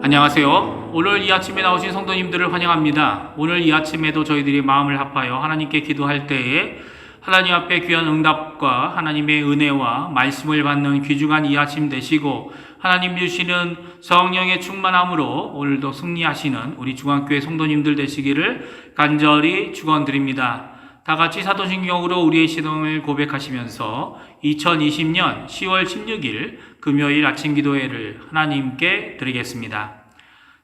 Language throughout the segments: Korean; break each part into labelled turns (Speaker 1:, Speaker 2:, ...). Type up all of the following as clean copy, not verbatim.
Speaker 1: 안녕하세요. 오늘 이 아침에 나오신 성도님들을 환영합니다. 오늘 이 아침에도 저희들이 마음을 합하여 하나님께 기도할 때에 하나님 앞에 귀한 응답과 하나님의 은혜와 말씀을 받는 귀중한 이 아침 되시고 하나님 주시는 성령의 충만함으로 오늘도 승리하시는 우리 중앙교회 성도님들 되시기를 간절히 축원드립니다. 다 같이 사도신경으로 우리의 신앙을 고백하시면서 2020년 10월 16일 금요일 아침 기도회를 하나님께 드리겠습니다.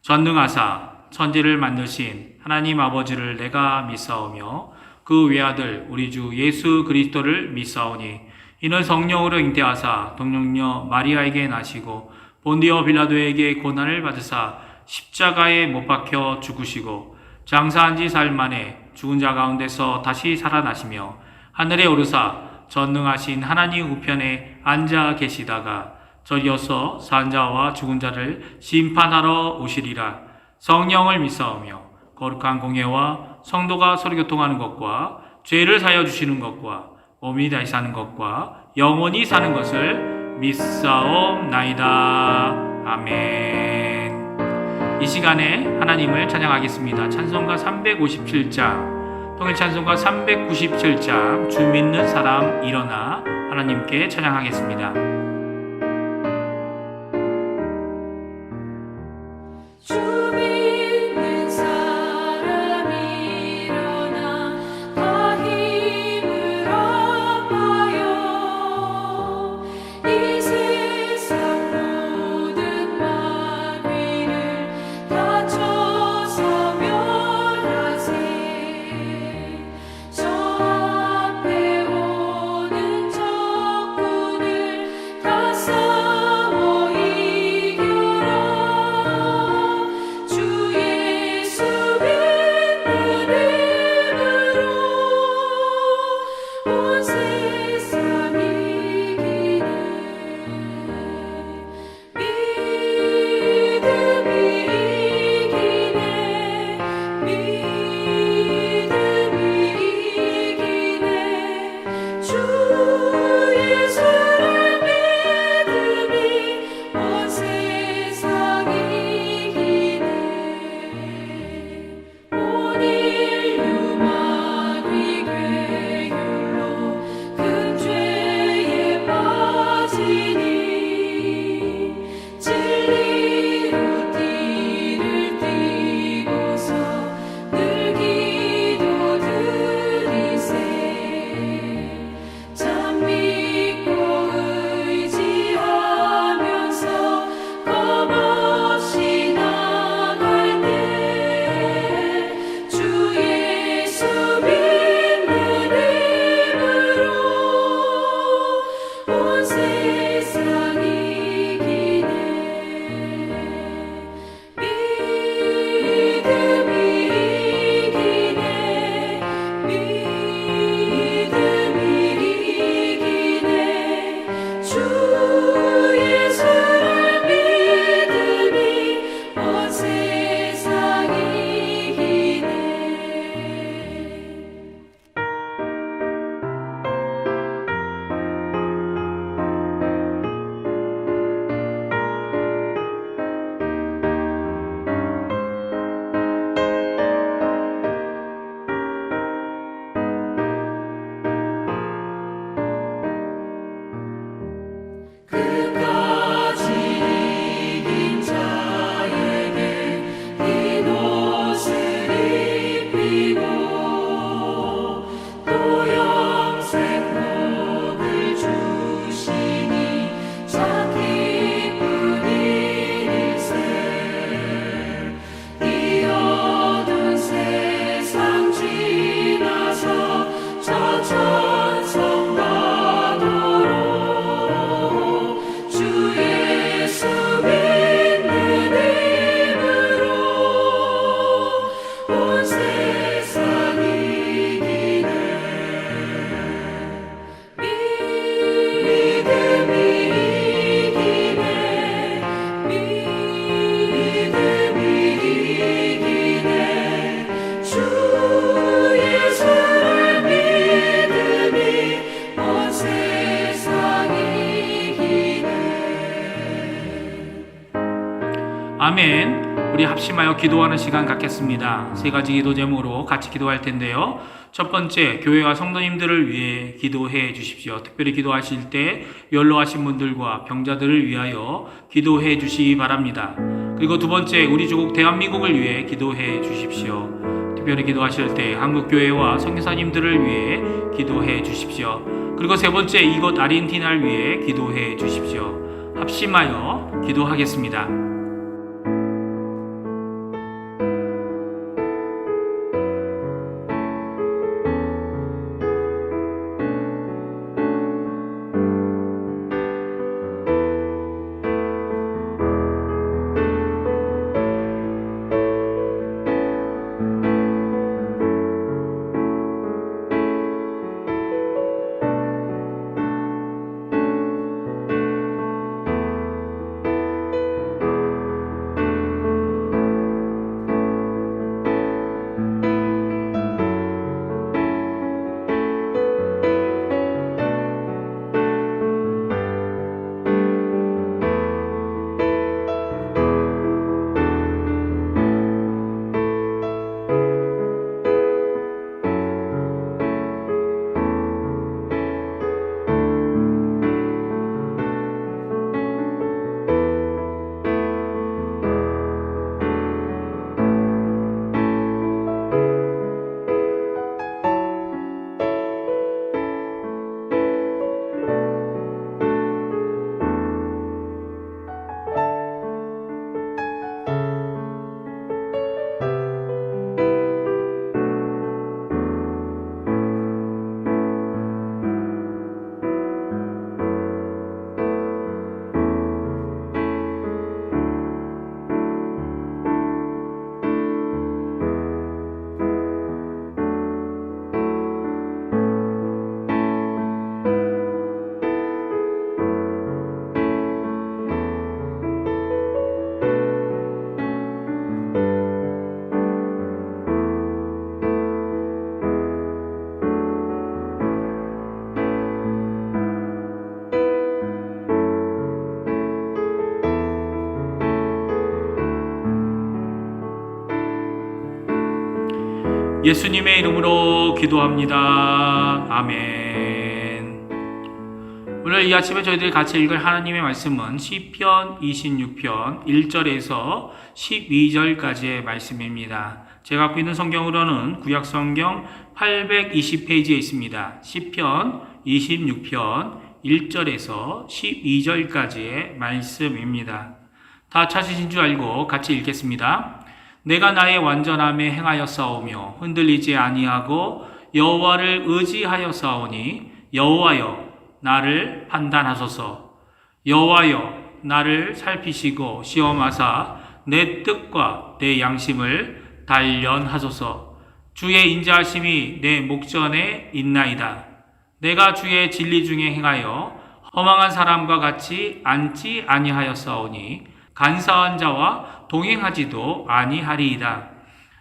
Speaker 1: 전능하사 천지를 만드신 하나님 아버지를 내가 믿사오며 그 외아들 우리 주 예수 그리스도를 믿사오니 이는 성령으로 잉태하사 동정녀 마리아에게 나시고 본디오 빌라도에게 고난을 받으사 십자가에 못 박혀 죽으시고 장사한 지 사흘 만에 죽은 자 가운데서 다시 살아나시며 하늘에 오르사 전능하신 하나님 우편에 앉아 계시다가 저리어서 산 자와 죽은 자를 심판하러 오시리라. 성령을 믿사오며 거룩한 공예와 성도가 서로 교통하는 것과 죄를 사여 주시는 것과 몸이 다시 사는 것과 영원히 사는 것을 믿사옵나이다. 아멘. 이 시간에 하나님을 찬양하겠습니다. 찬송가 357장, 통일 찬송가 397장, 주 믿는 사람 일어나 하나님께 찬양하겠습니다. 아멘. 우리 합심하여 기도하는 시간 갖겠습니다. 세 가지 기도 제목으로 같이 기도할 텐데요. 첫 번째, 교회와 성도님들을 위해 기도해 주십시오. 특별히 기도하실 때 연로하신 분들과 병자들을 위하여 기도해 주시기 바랍니다. 그리고 두 번째, 우리 조국 대한민국을 위해 기도해 주십시오. 특별히 기도하실 때 한국교회와 선교사님들을 위해 기도해 주십시오. 그리고 세 번째, 이곳 아르헨티나를 위해 기도해 주십시오. 합심하여 기도하겠습니다. 예수님의 이름으로 기도합니다. 아멘. 오늘 이 아침에 저희들이 같이 읽을 하나님의 말씀은 시편 26편 1절에서 12절까지의 말씀입니다. 제가 갖고 있는 성경으로는 구약성경 820페이지에 있습니다. 시편 26편 1절에서 12절까지의 말씀입니다. 다 찾으신 줄 알고 같이 읽겠습니다. 내가 나의 완전함에 행하였사오며 흔들리지 아니하고 여호와를 의지하였사오니 여호와여 나를 판단하소서. 여호와여 나를 살피시고 시험하사 내 뜻과 내 양심을 단련하소서. 주의 인자하심이 내 목전에 있나이다. 내가 주의 진리 중에 행하여 허망한 사람과 같이 앉지 아니하였사오니 간사한 자와 동행하지도 아니하리이다.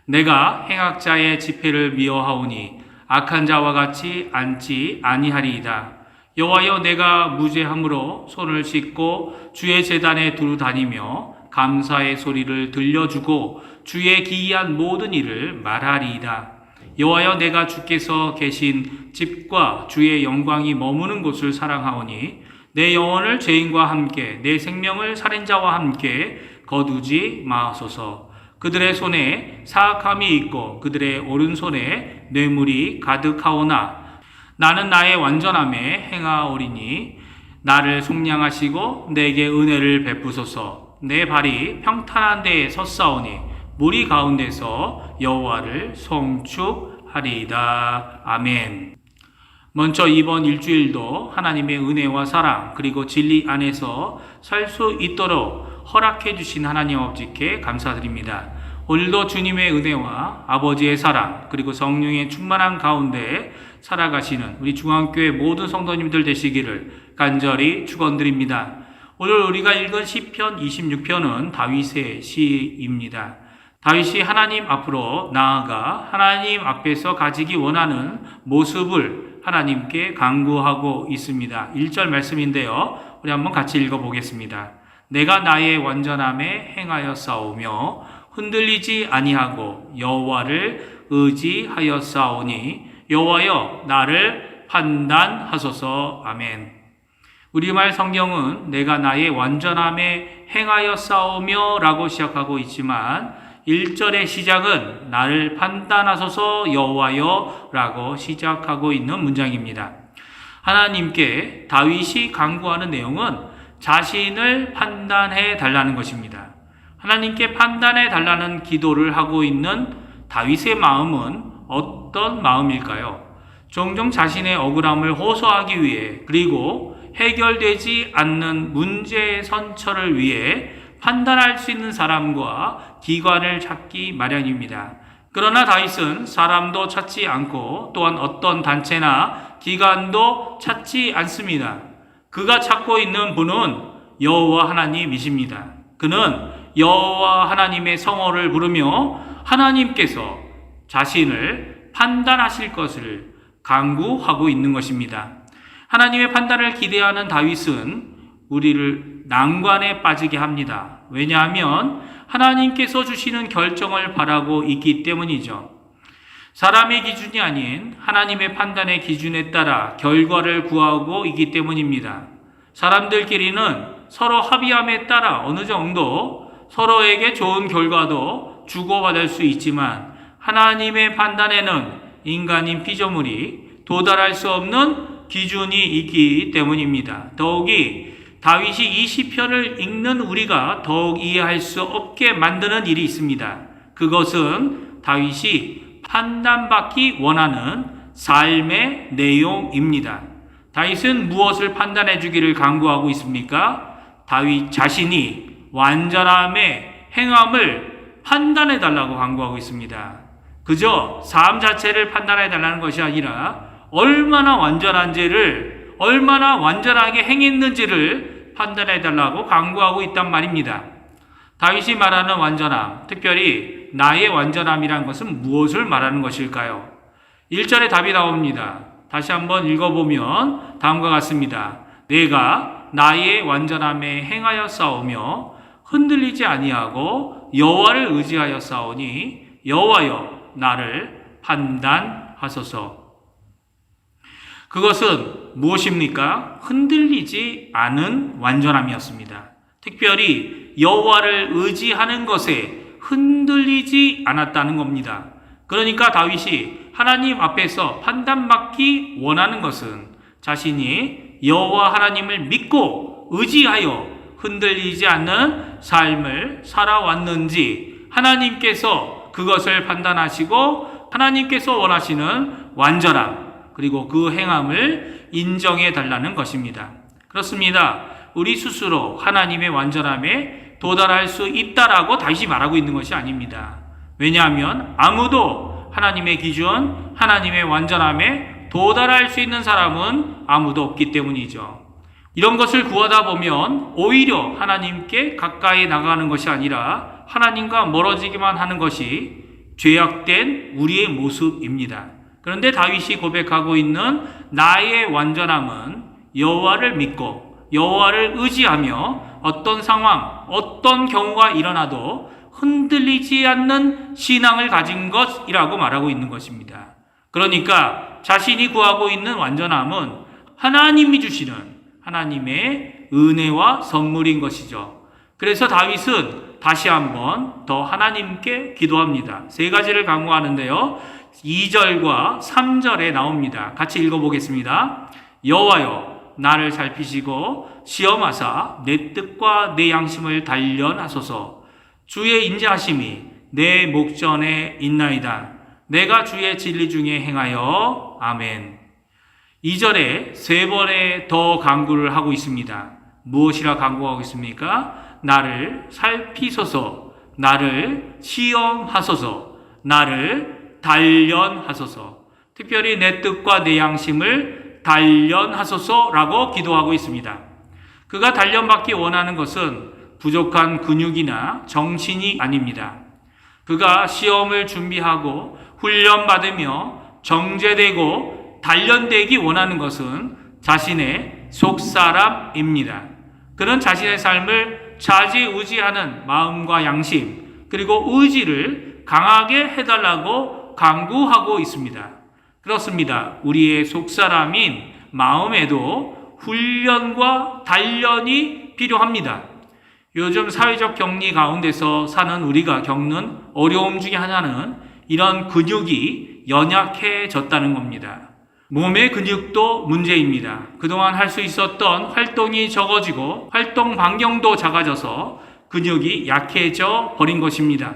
Speaker 1: 내가 행악자의 집회를 미워하오니 악한 자와 같이 앉지 아니하리이다. 여호와여 내가 무죄함으로 손을 씻고 주의 제단에 두루 다니며 감사의 소리를 들려주고 주의 기이한 모든 일을 말하리이다. 여호와여 내가 주께서 계신 집과 주의 영광이 머무는 곳을 사랑하오니 내 영혼을 죄인과 함께 내 생명을 살인자와 함께 거두지 마소서. 그들의 손에 사악함이 있고 그들의 오른손에 뇌물이 가득하오나 나는 나의 완전함에 행하오리니 나를 속량하시고 내게 은혜를 베푸소서. 내 발이 평탄한 데에 섰사오니 무리 가운데서 여호와를 송축하리이다. 아멘. 먼저 이번 일주일도 하나님의 은혜와 사랑 그리고 진리 안에서 살 수 있도록 허락해 주신 하나님 아버지께 감사드립니다. 오늘도 주님의 은혜와 아버지의 사랑 그리고 성령의 충만한 가운데 살아가시는 우리 중앙교회 모든 성도님들 되시기를 간절히 축원드립니다. 오늘 우리가 읽은 시편 26편은 다윗의 시입니다. 다윗이 하나님 앞으로 나아가 하나님 앞에서 가지기 원하는 모습을 하나님께 간구하고 있습니다. 1절 말씀인데요. 우리 한번 같이 읽어보겠습니다. 내가 나의 완전함에 행하여 싸우며 흔들리지 아니하고 여호와를 의지하여 싸우니 여호와여 나를 판단하소서. 아멘. 우리말 성경은 내가 나의 완전함에 행하여 싸우며 라고 시작하고 있지만 1절의 시작은 나를 판단하소서 여호와여 라고 시작하고 있는 문장입니다. 하나님께 다윗이 간구하는 내용은 자신을 판단해 달라는 것입니다. 하나님께 판단해 달라는 기도를 하고 있는 다윗의 마음은 어떤 마음일까요? 종종 자신의 억울함을 호소하기 위해 그리고 해결되지 않는 문제의 선처를 위해 판단할 수 있는 사람과 기관을 찾기 마련입니다. 그러나 다윗은 사람도 찾지 않고 또한 어떤 단체나 기관도 찾지 않습니다. 그가 찾고 있는 분은 여호와 하나님이십니다. 그는 여호와 하나님의 성호를 부르며 하나님께서 자신을 판단하실 것을 간구하고 있는 것입니다. 하나님의 판단을 기대하는 다윗은 우리를 난관에 빠지게 합니다. 왜냐하면 하나님께서 주시는 결정을 바라고 있기 때문이죠. 사람의 기준이 아닌 하나님의 판단의 기준에 따라 결과를 구하고 있기 때문입니다. 사람들끼리는 서로 합의함에 따라 어느 정도 서로에게 좋은 결과도 주고받을 수 있지만 하나님의 판단에는 인간인 피조물이 도달할 수 없는 기준이 있기 때문입니다. 더욱이 다윗이 이 시편을 읽는 우리가 더욱 이해할 수 없게 만드는 일이 있습니다. 그것은 다윗이 판단받기 원하는 삶의 내용입니다. 다윗은 무엇을 판단해 주기를 간구하고 있습니까? 다윗 자신이 완전함의 행함을 판단해 달라고 간구하고 있습니다. 그저 삶 자체를 판단해 달라는 것이 아니라 얼마나 완전한지를, 얼마나 완전하게 행했는지를 판단해 달라고 간구하고 있단 말입니다. 다윗이 말하는 완전함, 특별히 나의 완전함이란 것은 무엇을 말하는 것일까요? 1절에 답이 나옵니다. 다시 한번 읽어보면 다음과 같습니다. 내가 나의 완전함에 행하여 싸우며 흔들리지 아니하고 여호와를 의지하여 싸우니 여호와여 나를 판단하소서. 그것은 무엇입니까? 흔들리지 않은 완전함이었습니다. 특별히 여호와를 의지하는 것에 흔들리지 않았다는 겁니다. 그러니까 다윗이 하나님 앞에서 판단받기 원하는 것은 자신이 여호와 하나님을 믿고 의지하여 흔들리지 않는 삶을 살아왔는지 하나님께서 그것을 판단하시고 하나님께서 원하시는 완전함 그리고 그 행함을 인정해 달라는 것입니다. 그렇습니다. 우리 스스로 하나님의 완전함에 도달할 수 있다라고 다시 말하고 있는 것이 아닙니다. 왜냐하면 아무도 하나님의 기준, 하나님의 완전함에 도달할 수 있는 사람은 아무도 없기 때문이죠. 이런 것을 구하다 보면 오히려 하나님께 가까이 나가는 것이 아니라 하나님과 멀어지기만 하는 것이 죄악된 우리의 모습입니다. 그런데 다윗이 고백하고 있는 나의 완전함은 여호와를 믿고 여호와를 의지하며 어떤 상황, 어떤 경우가 일어나도 흔들리지 않는 신앙을 가진 것이라고 말하고 있는 것입니다. 그러니까 자신이 구하고 있는 완전함은 하나님이 주시는 하나님의 은혜와 선물인 것이죠. 그래서 다윗은 다시 한번 더 하나님께 기도합니다. 세 가지를 강구하는데요. 2절과 3절에 나옵니다. 같이 읽어보겠습니다. 여호와여 나를 살피시고 시험하사 내 뜻과 내 양심을 단련하소서. 주의 인자하심이 내 목전에 있나이다. 내가 주의 진리 중에 행하여 아멘. 2절에 세 번에 더 간구를 하고 있습니다. 무엇이라 간구하고 있습니까? 나를 살피소서, 나를 시험하소서, 나를 단련하소서. 특별히 내 뜻과 내 양심을 단련하소서라고 기도하고 있습니다. 그가 단련받기 원하는 것은 부족한 근육이나 정신이 아닙니다. 그가 시험을 준비하고 훈련받으며 정죄되고 단련되기 원하는 것은 자신의 속사람입니다. 그는 자신의 삶을 좌지우지하는 마음과 양심, 그리고 의지를 강하게 해달라고 강구하고 있습니다. 그렇습니다. 우리의 속사람인 마음에도 훈련과 단련이 필요합니다. 요즘 사회적 격리 가운데서 사는 우리가 겪는 어려움 중에 하나는 이런 근육이 연약해졌다는 겁니다. 몸의 근육도 문제입니다. 그동안 할 수 있었던 활동이 적어지고 활동 반경도 작아져서 근육이 약해져 버린 것입니다.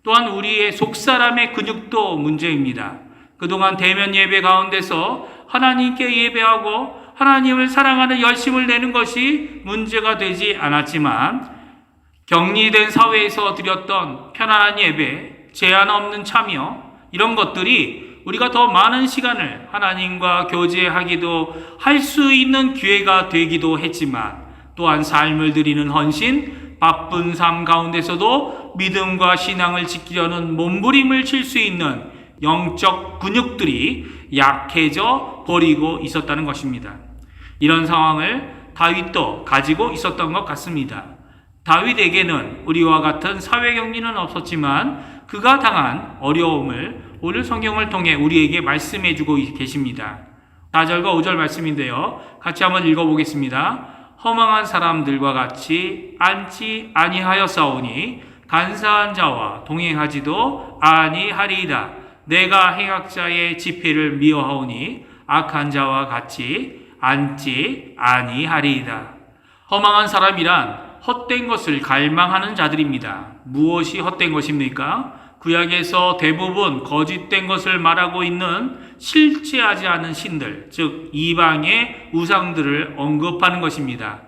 Speaker 1: 또한 우리의 속사람의 근육도 문제입니다. 그동안 대면 예배 가운데서 하나님께 예배하고 하나님을 사랑하는 열심을 내는 것이 문제가 되지 않았지만 격리된 사회에서 드렸던 편안한 예배, 제한 없는 참여, 이런 것들이 우리가 더 많은 시간을 하나님과 교제하기도 할 수 있는 기회가 되기도 했지만 또한 삶을 드리는 헌신, 바쁜 삶 가운데서도 믿음과 신앙을 지키려는 몸부림을 칠 수 있는 영적 근육들이 약해져 버리고 있었다는 것입니다. 이런 상황을 다윗도 가지고 있었던 것 같습니다. 다윗에게는 우리와 같은 사회 격리는 없었지만 그가 당한 어려움을 오늘 성경을 통해 우리에게 말씀해 주고 계십니다. 4절과 5절 말씀인데요. 같이 한번 읽어보겠습니다. 허망한 사람들과 같이 앉지 아니하였사오니 간사한 자와 동행하지도 아니하리이다. 내가 행악자의 집회를 미워하오니 악한 자와 같이 앉지 아니하리이다. 허망한 사람이란 헛된 것을 갈망하는 자들입니다. 무엇이 헛된 것입니까? 구약에서 대부분 거짓된 것을 말하고 있는 실제하지 않은 신들, 즉 이방의 우상들을 언급하는 것입니다.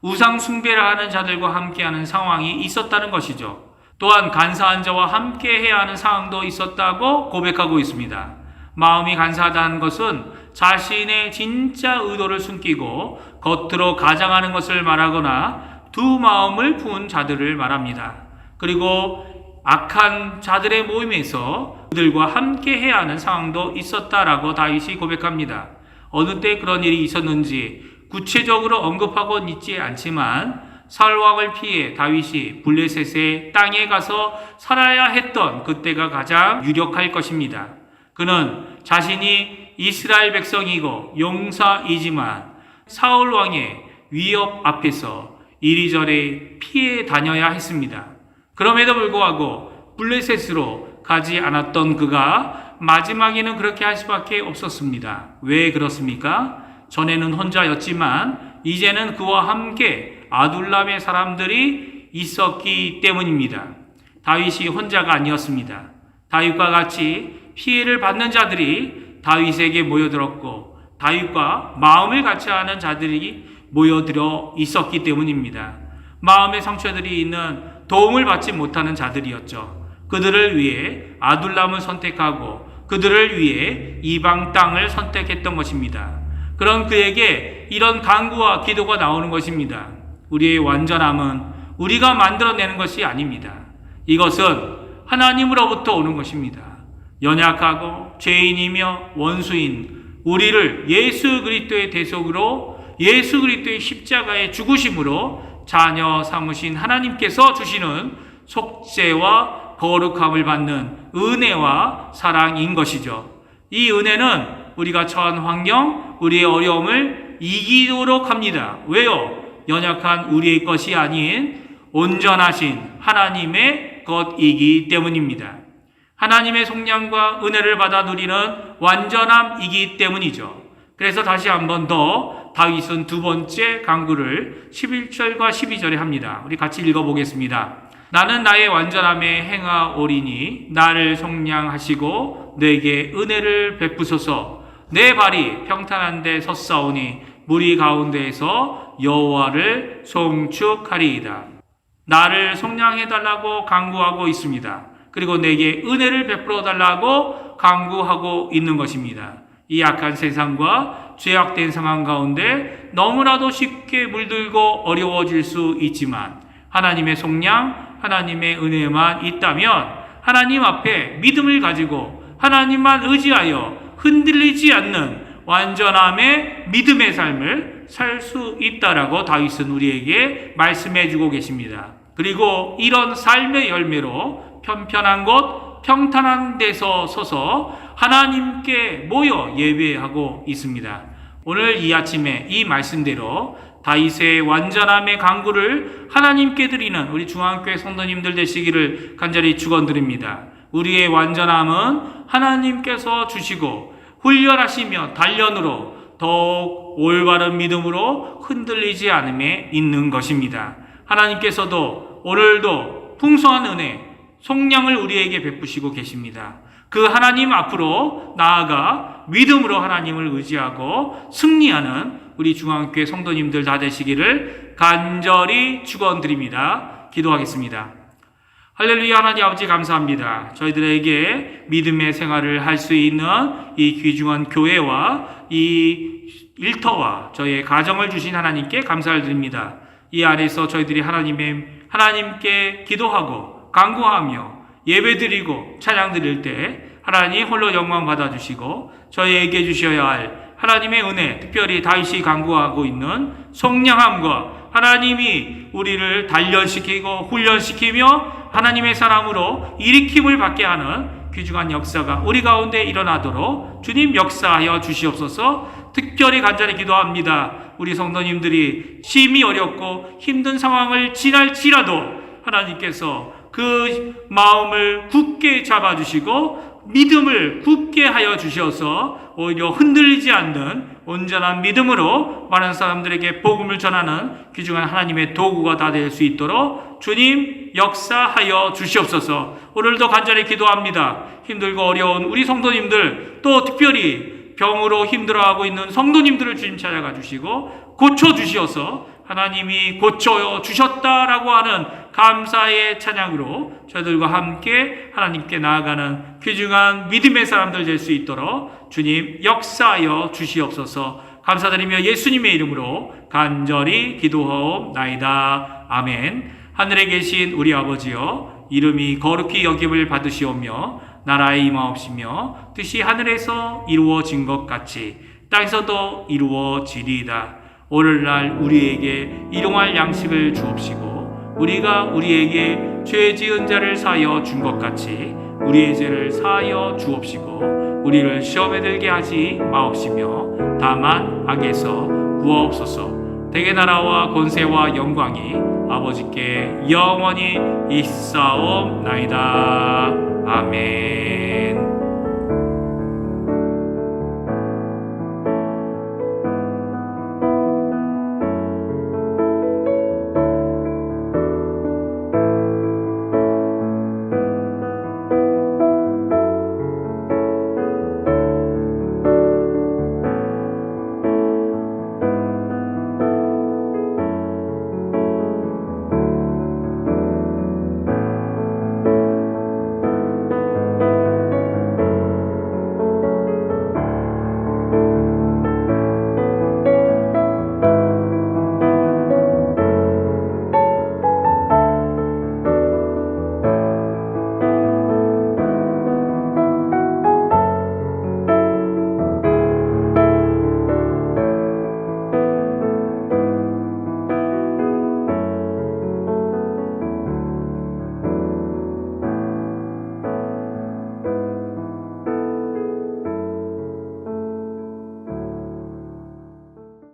Speaker 1: 우상 숭배를 하는 자들과 함께하는 상황이 있었다는 것이죠. 또한 간사한 자와 함께해야 하는 상황도 있었다고 고백하고 있습니다. 마음이 간사하다는 것은 자신의 진짜 의도를 숨기고 겉으로 가장하는 것을 말하거나 두 마음을 품은 자들을 말합니다. 그리고 악한 자들의 모임에서 그들과 함께 해야 하는 상황도 있었다라고 다윗이 고백합니다. 어느 때 그런 일이 있었는지 구체적으로 언급하고는 있지 않지만 사울 왕을 피해 다윗이 블레셋의 땅에 가서 살아야 했던 그때가 가장 유력할 것입니다. 그는 자신이 이스라엘 백성이고 용사이지만 사울 왕의 위협 앞에서 이리저리 피해 다녀야 했습니다. 그럼에도 불구하고 블레셋으로 가지 않았던 그가 마지막에는 그렇게 할 수밖에 없었습니다. 왜 그렇습니까? 전에는 혼자였지만 이제는 그와 함께 아둘람의 사람들이 있었기 때문입니다. 다윗이 혼자가 아니었습니다. 다윗과 같이 피해를 받는 자들이 다윗에게 모여들었고 다윗과 마음을 같이 하는 자들이 모여들어 있었기 때문입니다. 마음의 상처들이 있는 도움을 받지 못하는 자들이었죠. 그들을 위해 아둘람을 선택하고 그들을 위해 이방 땅을 선택했던 것입니다. 그런 그에게 이런 간구와 기도가 나오는 것입니다. 우리의 완전함은 우리가 만들어내는 것이 아닙니다. 이것은 하나님으로부터 오는 것입니다. 연약하고 죄인이며 원수인 우리를 예수 그리스도의 대속으로 예수 그리스도의 십자가의 죽으심으로 자녀 삼으신 하나님께서 주시는 속죄와 거룩함을 받는 은혜와 사랑인 것이죠. 이 은혜는 우리가 처한 환경, 우리의 어려움을 이기도록 합니다. 왜요? 연약한 우리의 것이 아닌 온전하신 하나님의 것이기 때문입니다. 하나님의 속량과 은혜를 받아 누리는 완전함이기 때문이죠. 그래서 다시 한 번 더 다윗은 두 번째 간구를 11절과 12절에 합니다. 우리 같이 읽어보겠습니다. 나는 나의 완전함에 행하오리니 나를 속량하시고 내게 은혜를 베푸소서. 내 발이 평탄한 데 섰사오니 무리 가운데에서 여호와를 송축하리이다. 나를 속량해달라고 간구하고 있습니다. 그리고 내게 은혜를 베풀어 달라고 간구하고 있는 것입니다. 이 약한 세상과 죄악된 상황 가운데 너무나도 쉽게 물들고 어려워질 수 있지만 하나님의 속량, 하나님의 은혜만 있다면 하나님 앞에 믿음을 가지고 하나님만 의지하여 흔들리지 않는 완전함의 믿음의 삶을 살 수 있다라고 다윗은 우리에게 말씀해 주고 계십니다. 그리고 이런 삶의 열매로 편편한 곳, 평탄한 데서 서서 하나님께 모여 예배하고 있습니다. 오늘 이 아침에 이 말씀대로 다윗의 완전함의 간구를 하나님께 드리는 우리 중앙교회 성도님들 되시기를 간절히 축원드립니다. 우리의 완전함은 하나님께서 주시고 훈련하시며 단련으로 더욱 올바른 믿음으로 흔들리지 않음에 있는 것입니다. 하나님께서도 오늘도 풍성한 은혜, 속량을 우리에게 베푸시고 계십니다. 그 하나님 앞으로 나아가 믿음으로 하나님을 의지하고 승리하는 우리 중앙교회 성도님들 다 되시기를 간절히 축원드립니다. 기도하겠습니다. 할렐루야. 하나님 아버지 감사합니다. 저희들에게 믿음의 생활을 할 수 있는 이 귀중한 교회와 이 일터와 저희의 가정을 주신 하나님께 감사를 드립니다. 이 안에서 저희들이 하나님께 기도하고 간구하며 예배드리고 찬양 드릴 때 하나님 홀로 영광 받아주시고 저희에게 주셔야 할 하나님의 은혜, 특별히 다윗이 간구하고 있는 속량함과 하나님이 우리를 단련시키고 훈련시키며 하나님의 사람으로 일으킴을 받게 하는 귀중한 역사가 우리 가운데 일어나도록 주님 역사하여 주시옵소서. 특별히 간절히 기도합니다. 우리 성도님들이 심히 어렵고 힘든 상황을 지날지라도 하나님께서 그 마음을 굳게 잡아주시고 믿음을 굳게 하여 주셔서 오히려 흔들리지 않는 온전한 믿음으로 많은 사람들에게 복음을 전하는 귀중한 하나님의 도구가 다 될 수 있도록 주님 역사하여 주시옵소서. 오늘도 간절히 기도합니다. 힘들고 어려운 우리 성도님들, 또 특별히 병으로 힘들어하고 있는 성도님들을 주님 찾아가 주시고 고쳐주시어서 하나님이 고쳐 주셨다라고 하는 감사의 찬양으로 저희들과 함께 하나님께 나아가는 귀중한 믿음의 사람들 될 수 있도록 주님 역사하여 주시옵소서. 감사드리며 예수님의 이름으로 간절히 기도하옵나이다. 아멘. 하늘에 계신 우리 아버지여, 이름이 거룩히 여김을 받으시오며 나라에 임하옵시며 뜻이 하늘에서 이루어진 것 같이 땅에서도 이루어지리이다. 오늘날 우리에게 일용할 양식을 주옵시고 우리가 우리에게 죄 지은 자를 사하여 준 것 같이 우리의 죄를 사하여 주옵시고 우리를 시험에 들게 하지 마옵시며 다만 악에서 구하옵소서. 대개 나라와 권세와 영광이 아버지께 영원히 있사옵나이다. 아멘.